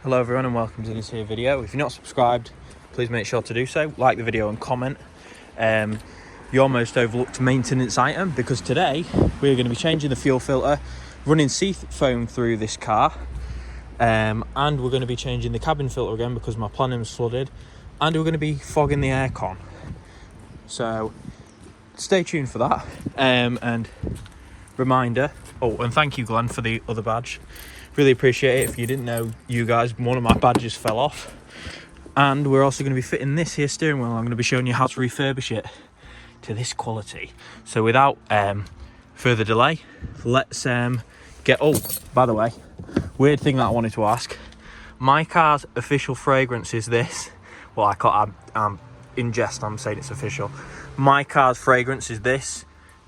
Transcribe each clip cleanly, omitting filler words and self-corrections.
Hello everyone and welcome to this here video. If you're not subscribed, please make sure to do so. Like the video and comment. Your most overlooked maintenance item, because today we're going to be changing the fuel filter, running Seafoam through this car, and we're going to be changing the cabin filter again because my plenum's flooded, and we're going to be fogging the aircon. So stay tuned for that. And reminder, and thank you Glenn for the other badge. Really appreciate it. If you didn't know, you guys, one of my badges fell off. And we're also going to be fitting this here steering wheel. I'm going to be showing you how to refurbish it to this quality. So without further delay, let's get... Oh, by the way, weird thing that I wanted to ask. My car's official fragrance is this. Well, I'm in jest, I'm saying it's official. My car's fragrance is this.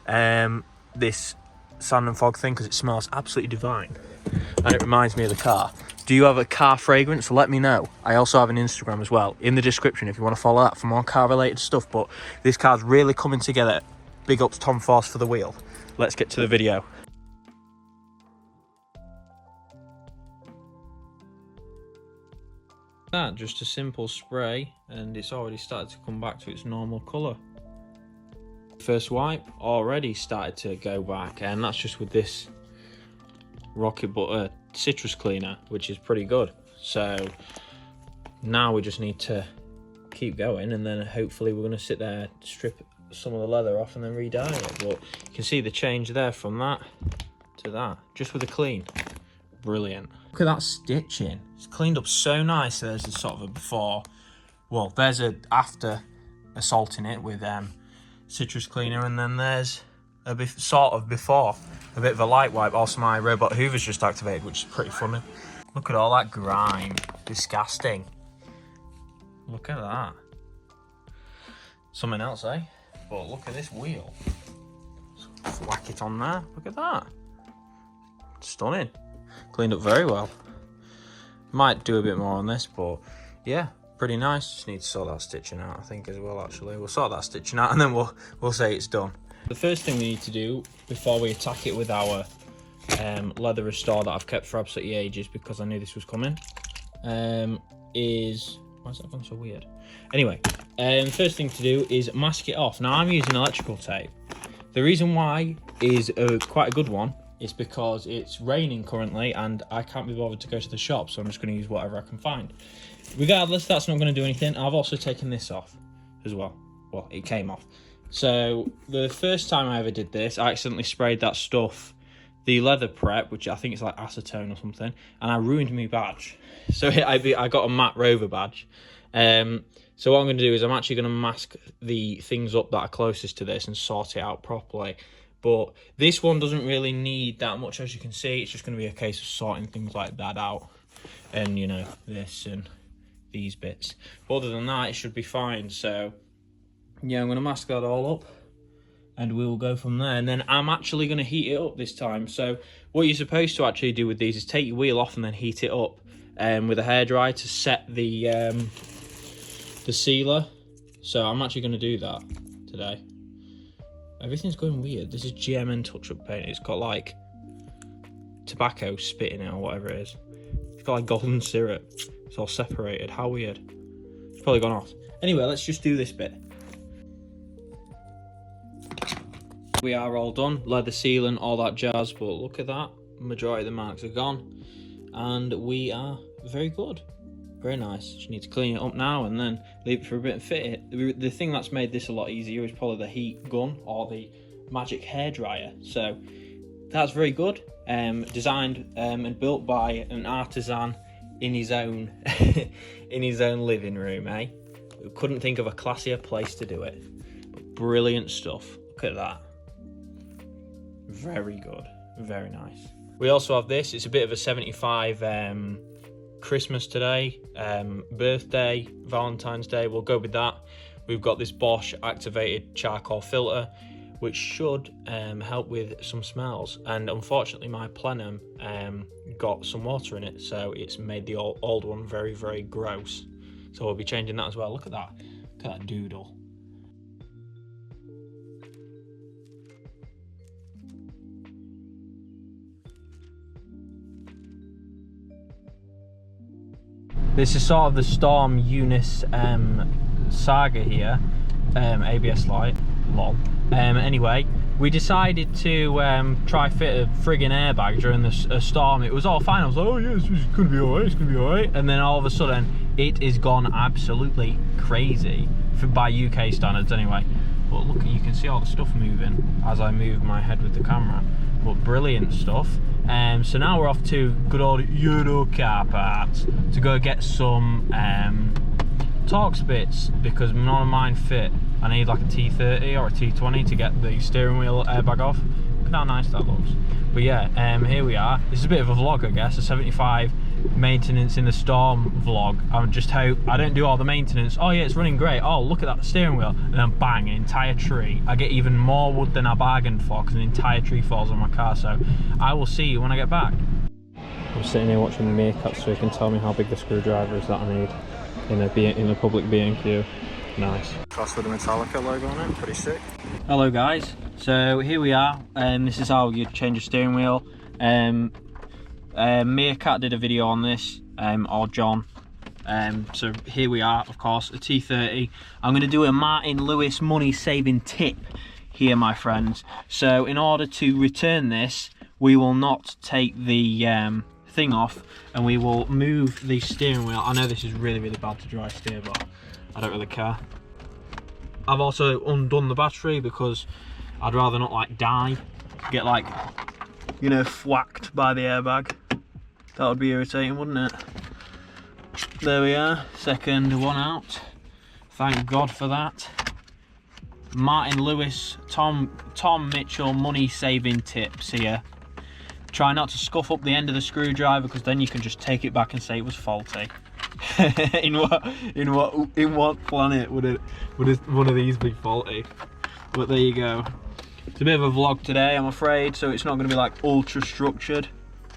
This sand and fog thing, because it smells absolutely divine. And it reminds me of the car. Do you have a car fragrance? Let me know. I also have an Instagram as well in the description if you want to follow that for more car related stuff. But this car's really coming together. Big ups Tom Force for the wheel. Let's get to the video. That just a simple spray and it's already started to come back to its normal colour. First wipe already started to go back, and that's just with this rocket butter citrus cleaner, which is pretty good. So now we just need to keep going, and then hopefully we're going to sit there, strip some of the leather off and then re-dye it. But you can see the change there from that to that, just with a clean. Brilliant. Look at that stitching. It's cleaned up so nice. There's a sort of a before, well, there's a after assaulting it with citrus cleaner, and then there's a sort of before, a bit of a light wipe. Also my robot hoover's just activated, which is pretty funny. Look at all that grime. Disgusting. Look at that. Something else, eh? But look at this wheel. Just whack it on there. Look at that. Stunning. Cleaned up very well. Might do a bit more on this, but yeah, pretty nice. Just need to sort that stitching out, I think, as well. Actually, we'll sort that stitching out and then we'll say it's done. The first thing we need to do before we attack it with our leather restore that I've kept for absolutely ages because I knew this was coming, is... Why is that gone so weird? Anyway, first thing to do is mask it off. Now, I'm using electrical tape. The reason why is quite a good one is because it's raining currently and I can't be bothered to go to the shop, so I'm just going to use whatever I can find. Regardless, that's not going to do anything. I've also taken this off as well. Well, it came off. So the first time I ever did this, I accidentally sprayed that stuff, the leather prep, which I think is like acetone or something, and I ruined my badge. So I got a matte Rover badge. So what I'm going to do is I'm actually going to mask the things up that are closest to this and sort it out properly. But this one doesn't really need that much, as you can see. It's just going to be a case of sorting things like that out, and you know, this and these bits. But other than that, it should be fine. So yeah, I'm going to mask that all up and we'll go from there. And then I'm actually going to heat it up this time. So what you're supposed to actually do with these is take your wheel off and then heat it up with a hairdryer to set the sealer. So I'm actually going to do that today. Everything's going weird. This is GMN touch-up paint. It's got like tobacco spit in it or whatever it is. It's got like golden syrup. It's all separated. How weird. It's probably gone off. Anyway, let's just do this bit. We are all done. Leather sealing, all that jazz. But look at that. Majority of the marks are gone. And we are very good. Very nice. Just need to clean it up now and then leave it for a bit and fit it. The thing that's made this a lot easier is probably the heat gun or the magic hairdryer. So that's very good. Designed and built by an artisan in his own in his own living room, eh? We couldn't think of a classier place to do it. But brilliant stuff. Look at that. Very good. Very nice. We also have this. It's a bit of a 75 Christmas today, birthday, Valentine's Day. We'll go with that. We've got this Bosch activated charcoal filter, which should help with some smells. And unfortunately, my plenum got some water in it, so it's made the old one very, very gross. So we'll be changing that as well. Look at that. Look at that doodle. This is sort of the Storm Eunice saga here. ABS light, lol. Anyway, we decided to try fit a friggin' airbag during a storm. It was all fine. I was like, oh yeah, it's gonna be alright, it's gonna be alright. And then all of a sudden, it is gone absolutely crazy, by UK standards anyway. But look, you can see all the stuff moving as I move my head with the camera. But brilliant stuff. So now we're off to good old Euro car parts to go get some Torx bits, because none of mine fit. I need like a T30 or a T20 to get the steering wheel airbag off. Look at how nice that looks. But yeah, here we are. This is a bit of a vlog, I guess, a 75 maintenance in the storm vlog. I just hope I don't do all the maintenance. Oh yeah, it's running great. Oh, look at that steering wheel. And then bang, an entire tree. I get even more wood than I bargained for because an entire tree falls on my car. So I will see you when I get back. I'm sitting here watching the meerkats so you can tell me how big the screwdriver is that I need in a public B&Q. Nice. Cross with the Metallica logo on it, pretty sick. Hello guys, so here we are, and this is how you change a steering wheel. Meerkat did a video on this, or John. So here we are, of course, a T30. I'm going to do a Martin Lewis money saving tip here, my friends. So in order to return this, we will not take the thing off, and we will move the steering wheel. I know this is really bad to dry steer, but I don't really care. I've also undone the battery because I'd rather not like die, get like, you know, thwacked by the airbag. That would be irritating, wouldn't it? There we are, second one out. Thank God for that. Martin Lewis, Tom Mitchell money saving tips here. Try not to scuff up the end of the screwdriver, because then you can just take it back and say it was faulty. in what planet would one of these be faulty? But there you go. It's a bit of a vlog today, I'm afraid, so it's not going to be like ultra structured.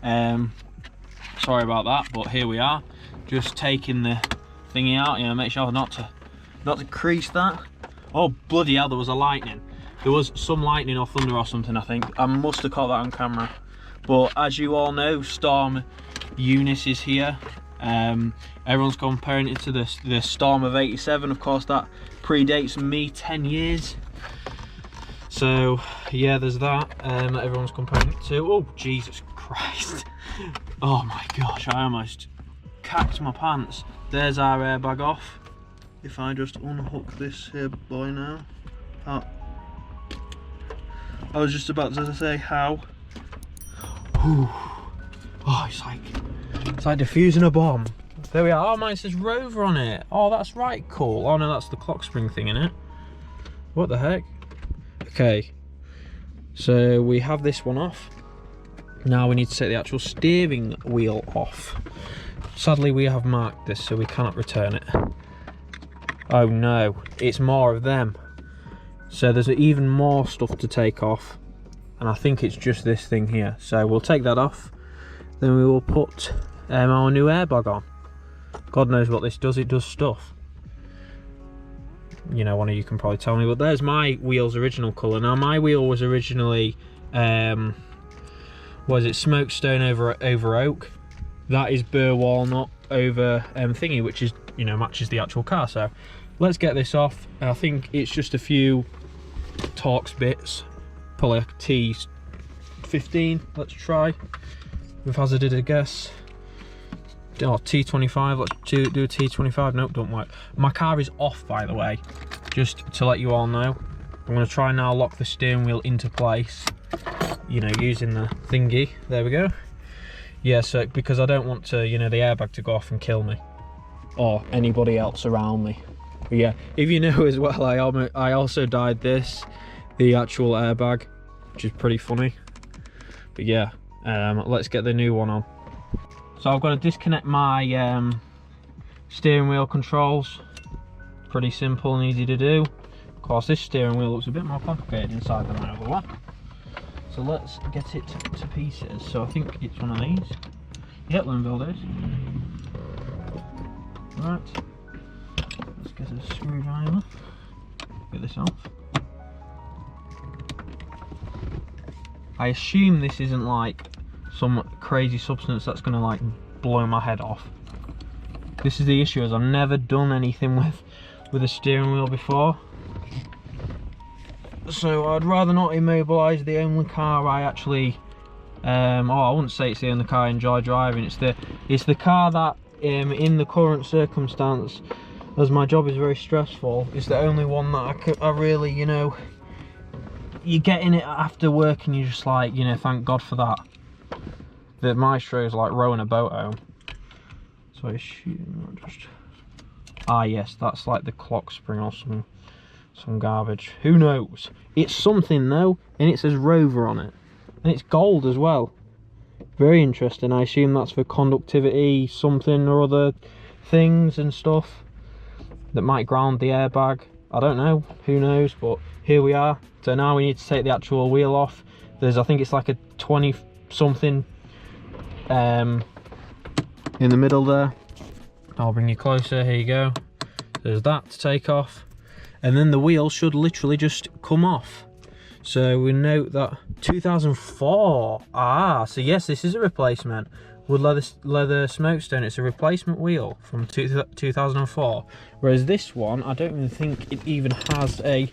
Sorry about that, but here we are, just taking the thingy out. You know, make sure not to crease that. Oh bloody hell, there was a lightning. There was some lightning or thunder or something, I think. I must have caught that on camera. But as you all know, Storm Eunice is here. Everyone's comparing it to the Storm of '87. Of course, that predates me 10 years. So yeah, there's that. Everyone's comparing it to. Oh Jesus Christ! Oh my gosh, I almost cacked my pants. There's our airbag off. If I just unhook this here boy now. Oh. I was just about to say how. Whew. Oh, it's like defusing a bomb. There we are. Oh, mine says Rover on it. Oh, that's right, cool. Oh no, that's the clock spring thing in it. What the heck? Okay, so we have this one off. Now we need to take the actual steering wheel off. Sadly, we have marked this, so we cannot return it. Oh no, it's more of them. So there's even more stuff to take off, and I think it's just this thing here. So we'll take that off, then we will put our new airbag on. God knows what this does. It does stuff. You know, one of you can probably tell me, but there's my wheel's original colour. Now my wheel was originally was it smokestone over oak. That is burr walnut over thingy, which is, you know, matches the actual car. So let's get this off. I think it's just a few Torx bits, probably a T15. Let's try. We've hazarded a guess. Oh, T25. Let's do a T25. Nope, don't work. My car is off, by the way, just to let you all know. I'm going to try now lock the steering wheel into place, you know, using the thingy. There we go. Yeah, so because I don't want to, you know, the airbag to go off and kill me or anybody else around me. But yeah, if you know as well, I also dyed this, the actual airbag, which is pretty funny. But yeah, let's get the new one on. So I've got to disconnect my steering wheel controls. Pretty simple and easy to do. Of course, this steering wheel looks a bit more complicated inside than my other one. So let's get it to pieces. So I think it's one of these. Yep, Linville is. Right. Let's get a screwdriver. Get this off. I assume this isn't like some crazy substance that's gonna like blow my head off. This is the issue, is I've never done anything with a steering wheel before. So I'd rather not immobilise the only car I actually, I wouldn't say it's the only car I enjoy driving. It's the car that, in the current circumstance, as my job is very stressful, it's the only one that I really, you know, you get in it after work and you're just like, you know, thank God for that. The Maestro is like rowing a boat home. So I assume just, yes, that's like the clock spring or some garbage. Who knows? It's something though, and it says Rover on it, and it's gold as well. Very interesting. I assume that's for conductivity, something or other things and stuff that might ground the airbag. I don't know. Who knows? But here we are. So now we need to take the actual wheel off. There's, I think it's like a 20 something in the middle there. I'll bring you closer. Here you go. There's that to take off, and then the wheel should literally just come off. So we note that 2004. So yes, this is a replacement. Wood leather smokestone. It's a replacement wheel from 2004. Whereas this one, I don't even think it even has a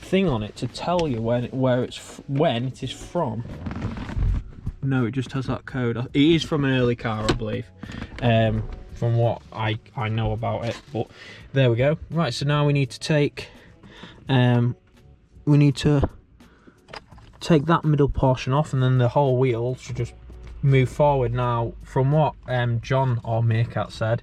thing on it to tell you when it is from. No, it just has that code. It is from an early car, I believe, from what I know about it. But there we go. Right, so now we need to take that middle portion off, and then the whole wheel should just move forward. Now, from what John or Meerkat said,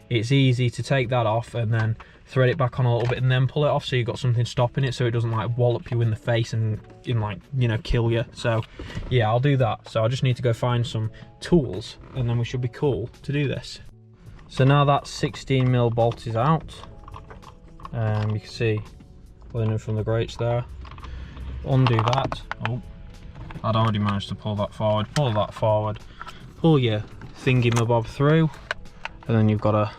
it's easy to take that off and then thread it back on a little bit and then pull it off, so you've got something stopping it so it doesn't like wallop you in the face and like, you know, kill you. So yeah, I'll do that. So I just need to go find some tools and then we should be cool to do this. So now that 16mm bolt is out, you can see pulling in from the grates there. Undo that. Oh, I'd already managed to pull that forward. Pull that forward, pull your thingy-mabob through, and then you've got to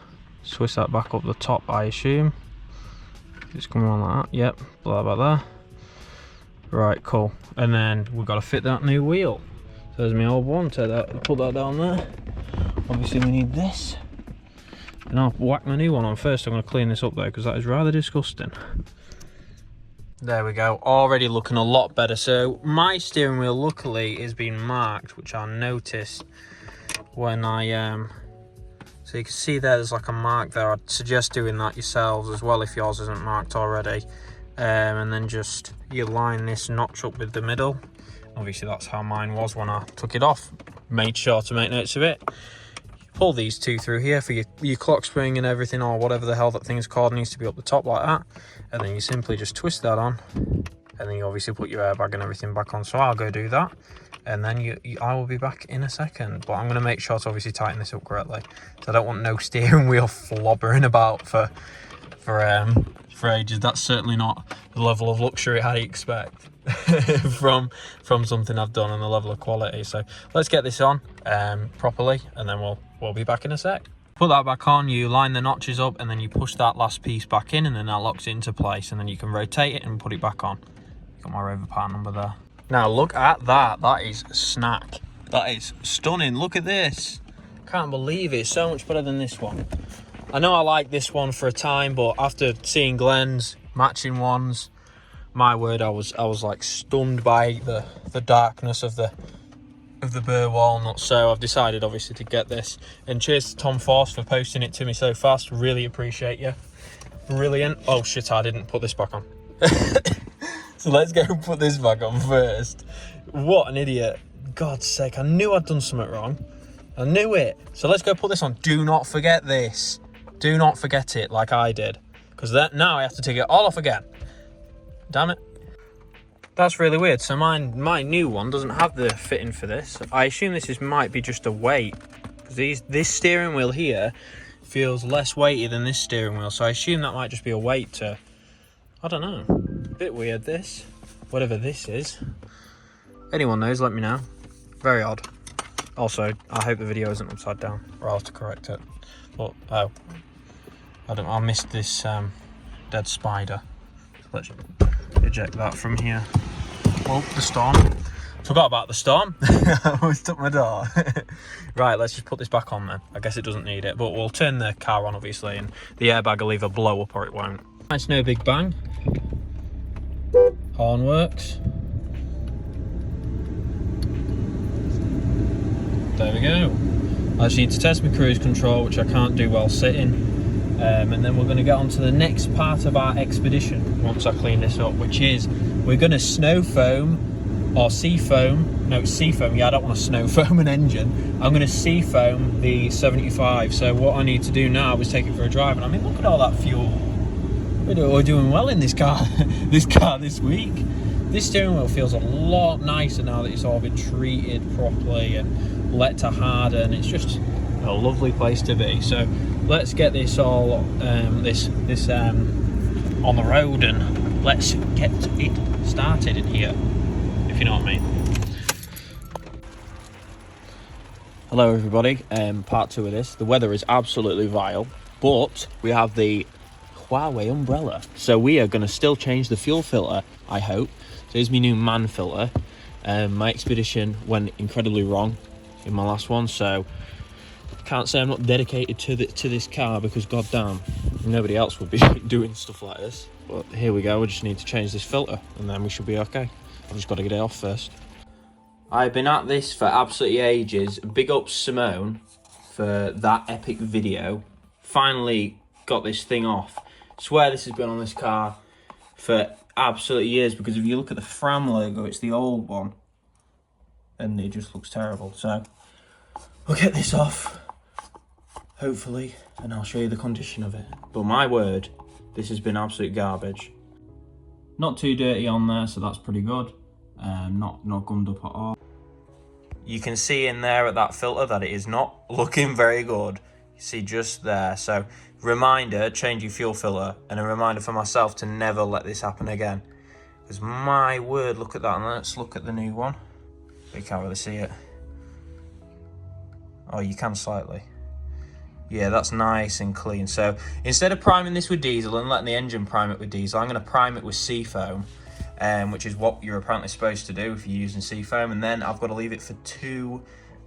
switch that back up the top, I assume. Just come on like that. Yep, blah about there. Right, cool. And then we've got to fit that new wheel. So there's my old one. Take that, put that down there. Obviously we need this, and I'll whack my new one on first. I'm going to clean this up though, because that is rather disgusting. There we go, already looking a lot better. So my steering wheel luckily is being marked, which I noticed when I so you can see there's like a mark there. I'd suggest doing that yourselves as well if yours isn't marked already. And then just you line this notch up with the middle. Obviously that's how mine was when I took it off. Made sure to make notes of it. Pull these two through here for your clock spring and everything, or whatever the hell that thing's called, needs to be up the top like that. And then you simply just twist that on, and then you obviously put your airbag and everything back on. So I'll go do that, and then I will be back in a second. But I'm going to make sure to obviously tighten this up correctly. So I don't want no steering wheel flobbering about for ages. That's certainly not the level of luxury I expect from something I've done and the level of quality. So let's get this on properly, and then we'll be back in a sec. Put that back on, you line the notches up, and then you push that last piece back in, and then that locks it into place, and then you can rotate it and put it back on. Got my Rover part number there. Now look at that. That is snack. That is stunning. Look at this. Can't believe it. It's so much better than this one. I know I like this one for a time, but after seeing Glenn's matching ones, my word, I was like stunned by the darkness of the burr walnut. So I've decided obviously to get this, and cheers to Tom Force for posting it to me so fast. Really appreciate you. Brilliant. Oh shit, I didn't put this back on. So let's go put this back on first. What an idiot. God's sake, I knew I'd done something wrong. I knew it. So let's go put this on. Do not forget this. Do not forget it like I did, because now I have to take it all off again. Damn it. That's really weird. So my new one doesn't have the fitting for this. I assume this might be just a weight, because this steering wheel here feels less weighty than this steering wheel. So I assume that might just be a weight to, I don't know. A bit weird this. Whatever this is. Anyone knows, let me know. Very odd. Also, I hope the video isn't upside down, or I'll have to correct it. But, oh. I missed this dead spider. So let's eject that from here. Oh, the Stormy. Forgot about the storm. I almost stuck my door. Right, let's just put this back on then. I guess it doesn't need it, but we'll turn the car on obviously, and the airbag will either blow up or it won't. It's no big bang. Horn works. There we go. I just need to test my cruise control, which I can't do while sitting. And then we're going to get on to the next part of our expedition once I clean this up, which is we're going to snow foam or seafoam. No, it's seafoam. Yeah, I don't want to snow foam an engine. I'm going to seafoam the 75. So what I need to do now is take it for a drive. And I mean, look at all that fuel. We're doing well in this car. this week. This steering wheel feels a lot nicer now that it's all been treated properly and let to harden. It's just a lovely place to be. So let's get this all on the road and let's get it started in here, if you know what I mean. Hello everybody, part 2 of this. The weather is absolutely vile, but we have the Huawei umbrella, so we are going to still change the fuel filter, I hope. So here's my new man filter. My expedition went incredibly wrong in my last one, so can't say I'm not dedicated to this car, because goddamn, nobody else would be doing stuff like this. But here we go, we just need to change this filter and then we should be okay. I've just got to get it off first. I've been at this for absolutely ages. Big up Simone for that epic video. Finally got this thing off. I swear this has been on this car for absolutely years, because if you look at the Fram logo, it's the old one and it just looks terrible. So we'll get this off, hopefully, and I'll show you the condition of it. But my word, this has been absolute garbage. Not too dirty on there, so that's pretty good. Not gummed up at all. You can see in there at that filter that it is not looking very good. You see just there. So reminder, change your fuel filter, and a reminder for myself to never let this happen again. Because my word, look at that. And let's look at the new one. You can't really see it. Oh, you can slightly. Yeah, that's nice and clean. So instead of priming this with diesel and letting the engine prime it with diesel, I'm going to prime it with Seafoam, which is what you're apparently supposed to do if you're using Seafoam. And then I've got to leave it for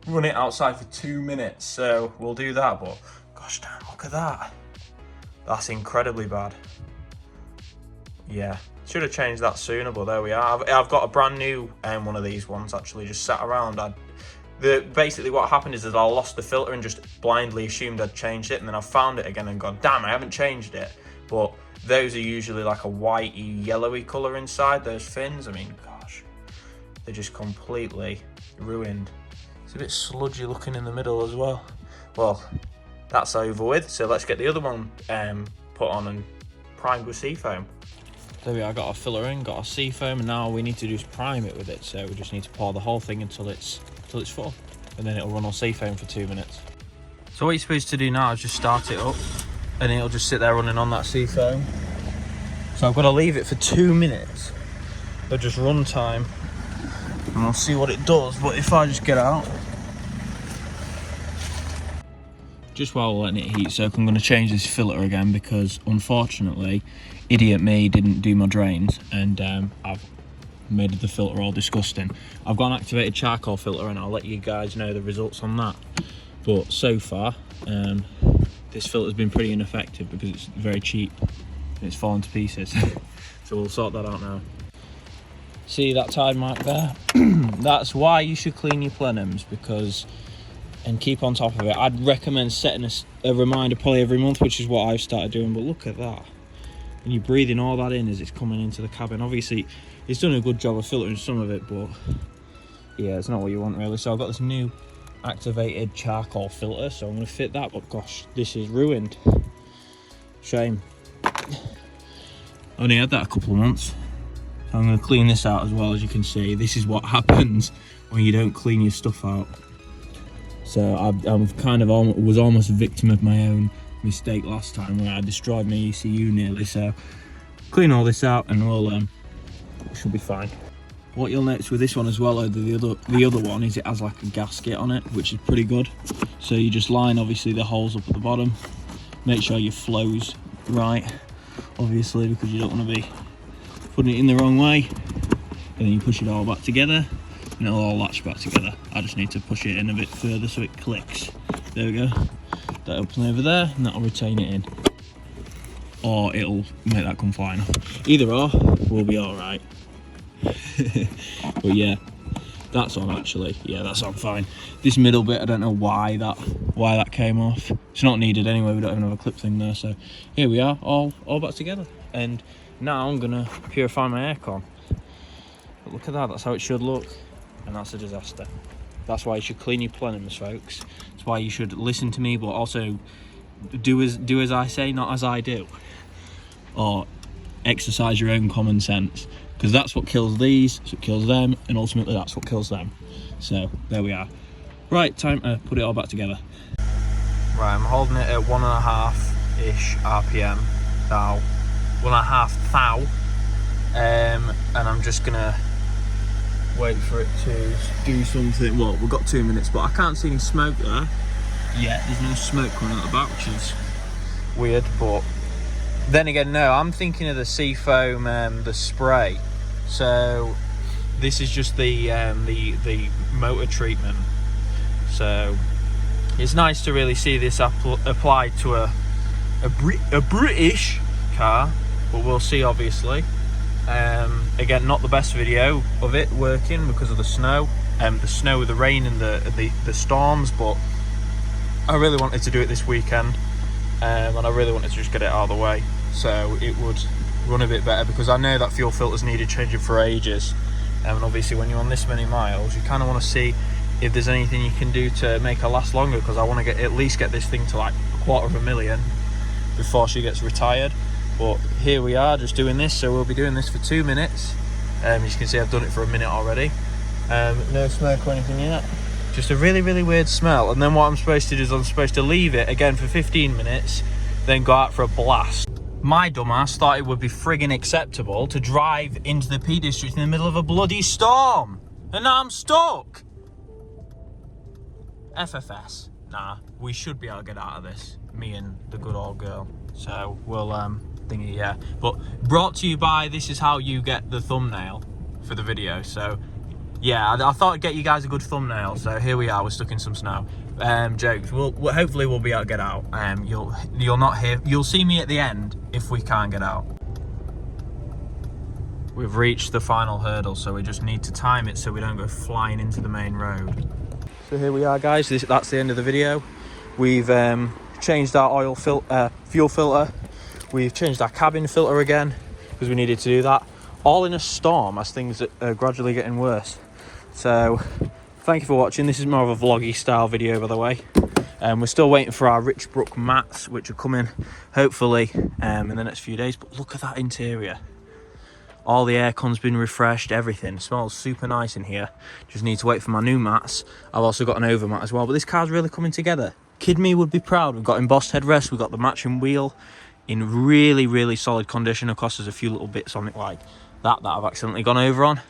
run it outside for 2 minutes. So we'll do that. But gosh damn, look at that. That's incredibly bad. Yeah, should have changed that sooner, but there we are. I've got a brand new one of these ones actually just sat around. Basically what happened is I lost the filter and just blindly assumed I'd changed it, and then I found it again and gone, damn, I haven't changed it. But those are usually like a whitey, yellowy colour inside, those fins. I mean, gosh, they're just completely ruined. It's a bit sludgy looking in the middle as well. Well, that's over with, so let's get the other one put on and primed with Seafoam. There we are, got our filler in, got our Seafoam, and now we need to just prime it with it. So we just need to pour the whole thing until it's full, and then it'll run on Seafoam for 2 minutes. So what you're supposed to do now is just start it up, and it'll just sit there running on that Seafoam. So I've got to leave it for 2 minutes, but just run time, and we'll see what it does. But if I just get out, just while we're letting it heat, so I'm going to change this filter again, because unfortunately, idiot me didn't do my drains, and I've made the filter all disgusting. I've got an activated charcoal filter, and I'll let you guys know the results on that. But so far, this filter's been pretty ineffective because it's very cheap and it's fallen to pieces. So we'll sort that out now. See that tide mark there? That's why you should clean your plenums, and keep on top of it. I'd recommend setting a reminder probably every month, which is what I've started doing. But look at that. And you're breathing all that in as it's coming into the cabin. Obviously, it's done a good job of filtering some of it, but yeah, it's not what you want really. So I've got this new activated charcoal filter, so I'm going to fit that, but gosh, this is ruined. Shame. Only had that a couple of months. So I'm going to clean this out as well. As you can see, this is what happens when you don't clean your stuff out. So I'm kind of was almost a victim of my own mistake last time, where I destroyed my ECU nearly. So clean all this out and we'll should be fine. What you'll notice with this one as well, over the other one, is it has like a gasket on it, which is pretty good. So you just line obviously the holes up at the bottom, make sure your flow's right, obviously, because you don't want to be putting it in the wrong way, and then you push it all back together, and it'll all latch back together. I just need to push it in a bit further so it clicks. There we go. That'll open over there and that'll retain it in. Or it'll make that come flying off. Either or, we'll be alright. But yeah, that's on actually. Yeah, that's on fine. This middle bit, I don't know why that came off. It's not needed anyway, we don't even have a clip thing there. So here we are, all back together. And now I'm gonna purify my aircon. But look at that, that's how it should look. And that's a disaster. That's why you should clean your plenums, folks. That's why you should listen to me, but also do as I say, not as I do. Or exercise your own common sense, because that's what kills these, so it kills them, and ultimately that's what kills them. So there we are. Right, time to put it all back together. Right, I'm holding it at 1.5-ish RPM now, 1.5 thou, and I'm just gonna wait for it to do something. Well, we've got 2 minutes, but I can't see any smoke there yet. There's no smoke coming out the back, which is weird, but then again, no, I'm thinking of the Seafoam, the spray. So this is just the motor treatment. So it's nice to really see this applied to a British car, but we'll see obviously. Again, not the best video of it working because of the snow, the rain and the storms, but I really wanted to do it this weekend, and I really wanted to just get it out of the way so it would run a bit better, because I know that fuel filter's needed changing for ages, and obviously when you're on this many miles you kind of want to see if there's anything you can do to make her last longer, because I want to at least get this thing to like 250,000 before she gets retired. But here we are just doing this, so we'll be doing this for 2 minutes. As you can see, I've done it for a minute already. No smoke or anything yet, just a really weird smell. And then what I'm supposed to do is I'm supposed to leave it again for 15 minutes, then go out for a blast. My dumbass thought it would be friggin' acceptable to drive into the Peak District in the middle of a bloody storm, and now I'm stuck. FFS. Nah, we should be able to get out of this, me and the good old girl. So we'll thingy, yeah. But brought to you by, this is how you get the thumbnail for the video. So yeah, I thought I'd get you guys a good thumbnail. So here we are, we're stuck in some snow. Jokes. Hopefully we'll be able to get out. You'll see me at the end if we can't get out. We've reached the final hurdle, so we just need to time it so we don't go flying into the main road. So here we are, guys. That's the end of the video. We've changed our fuel filter. We've changed our cabin filter again because we needed to do that, all in a storm as things are gradually getting worse. So thank you for watching. This is more of a vloggy style video, by the way. We're still waiting for our Richbrook mats, which are coming hopefully in the next few days. But look at that interior. All the aircon's been refreshed, everything. It smells super nice in here. Just need to wait for my new mats. I've also got an over mat as well, but this car's really coming together. Kid me would be proud. We've got embossed headrest, we've got the matching wheel in really solid condition. Of course, there's a few little bits on it like that I've accidentally gone over on.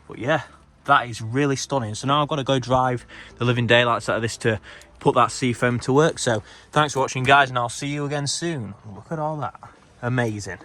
But yeah, that is really stunning. So now I've got to go drive the living daylights out of this to put that Seafoam to work. So thanks for watching, guys, and I'll see you again soon. Look at all that. Amazing.